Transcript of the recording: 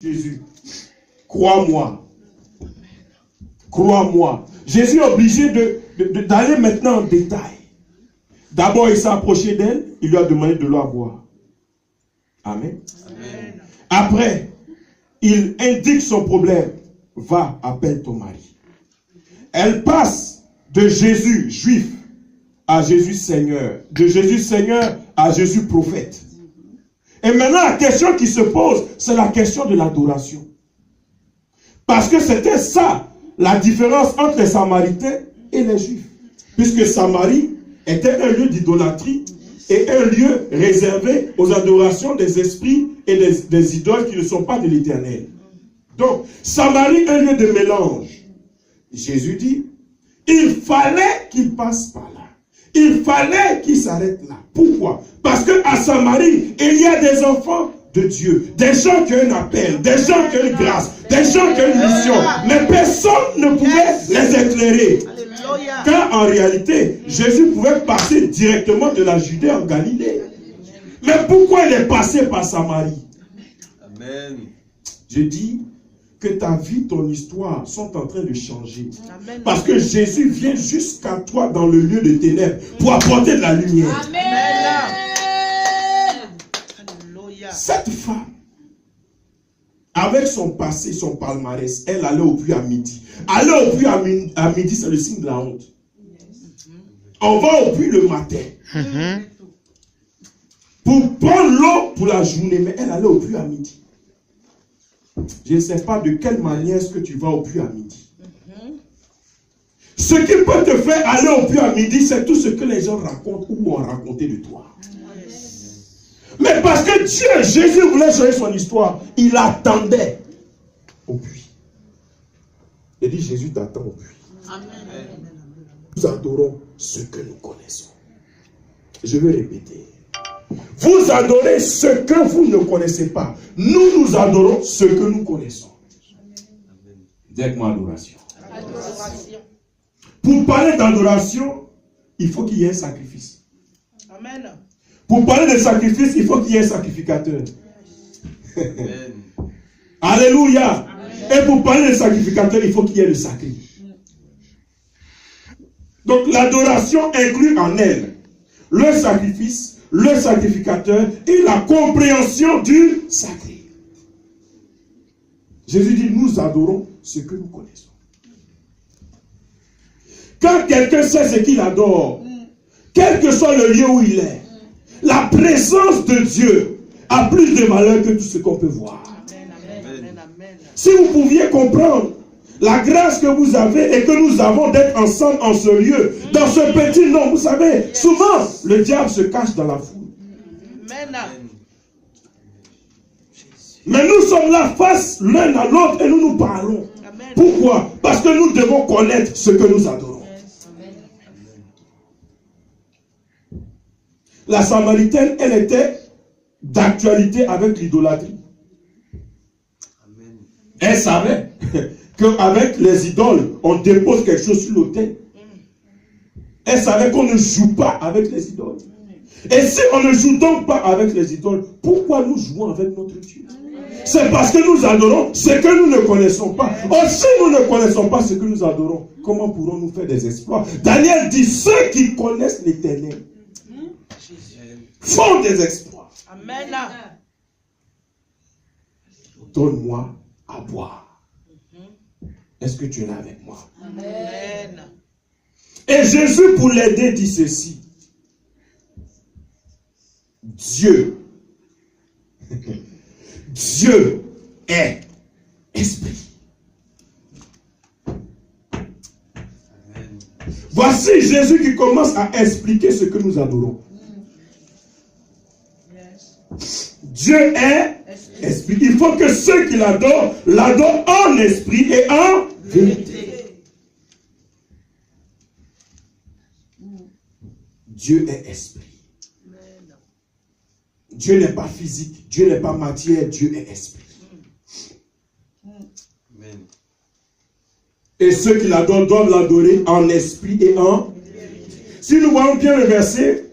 Jésus, crois-moi. Crois-moi. Jésus est obligé d'aller maintenant en détail. D'abord, il s'est approché d'elle, il lui a demandé de l'eau à boire. Amen. Amen. Après, il indique son problème. Va, appelle ton mari. Elle passe de Jésus juif à Jésus Seigneur, de Jésus Seigneur à Jésus prophète. Et maintenant, la question qui se pose, c'est la question de l'adoration. Parce que c'était ça, la différence entre les Samaritains et les Juifs. Puisque Samarie était un lieu d'idolâtrie et un lieu réservé aux adorations des esprits et des idoles qui ne sont pas de l'Éternel. Donc, Samarie, un lieu de mélange. Jésus dit, il fallait qu'il passe par là. Il fallait qu'il s'arrête là. Pourquoi? Parce qu'à Samarie, il y a des enfants de Dieu, des gens qui ont un appel, des gens qui ont une grâce, des gens qui ont une mission, mais personne ne pouvait les éclairer. Car en réalité, Jésus pouvait passer directement de la Judée en Galilée. Mais pourquoi il est passé par Samarie? Amen. Je dis que ta vie, ton histoire sont en train de changer. Amen. Parce que Jésus vient jusqu'à toi dans le lieu de ténèbres pour apporter de la lumière. Amen. Cette femme, avec son passé, son palmarès, elle allait au puits à midi. Aller au puits à midi, c'est le signe de la honte. On va au puits le matin. Pour prendre l'eau pour la journée, mais elle allait au puits à midi. Je ne sais pas de quelle manière est-ce que tu vas au puits à midi. Ce qui peut te faire aller au puits à midi, c'est tout ce que les gens racontent ou ont raconté de toi. Mais parce que Dieu, Jésus voulait changer son histoire, il attendait au puits. Il dit, Jésus t'attend au puits. Amen. Nous adorons ce que nous connaissons. Je vais répéter. Vous adorez ce que vous ne connaissez pas. Nous adorons ce que nous connaissons. Dites-moi adoration. Adoration. Pour parler d'adoration, il faut qu'il y ait un sacrifice. Amen. Pour parler de sacrifice, il faut qu'il y ait un sacrificateur. Amen. Alléluia. Amen. Et pour parler de sacrificateur, il faut qu'il y ait le sacré. Donc l'adoration inclut en elle le sacrifice, le sacrificateur et la compréhension du sacré. Jésus dit, nous adorons ce que nous connaissons. Quand quelqu'un sait ce qu'il adore, quel que soit le lieu où il est, la présence de Dieu a plus de valeur que tout ce qu'on peut voir. Amen. Si vous pouviez comprendre la grâce que vous avez et que nous avons d'être ensemble en ce lieu, dans ce petit nom, vous savez, souvent le diable se cache dans la foule. Mais nous sommes là face l'un à l'autre et nous nous parlons. Amen. Pourquoi? Parce que nous devons connaître ce que nous adorons. La Samaritaine, elle était d'actualité avec l'idolâtrie. Elle savait qu'avec les idoles, on dépose quelque chose sur l'autel. Elle savait qu'on ne joue pas avec les idoles. Et si on ne joue donc pas avec les idoles, pourquoi nous jouons avec notre Dieu? C'est parce que nous adorons ce que nous ne connaissons pas. Or, si nous ne connaissons pas ce que nous adorons, comment pourrons-nous faire des exploits? Daniel dit, ceux qui connaissent l'Éternel font des exploits. Amen. Donne-moi à boire. Est-ce que tu es là avec moi? Amen. Et Jésus, pour l'aider, dit ceci. Dieu est esprit. Amen. Voici Jésus qui commence à expliquer ce que nous adorons. Dieu est esprit. Il faut que ceux qui l'adorent en esprit et en vérité. Dieu est esprit. Dieu n'est pas physique, Dieu n'est pas matière, Dieu est esprit. Amen. Et ceux qui l'adorent doivent l'adorer en esprit et en vérité. Si nous voyons bien le verset,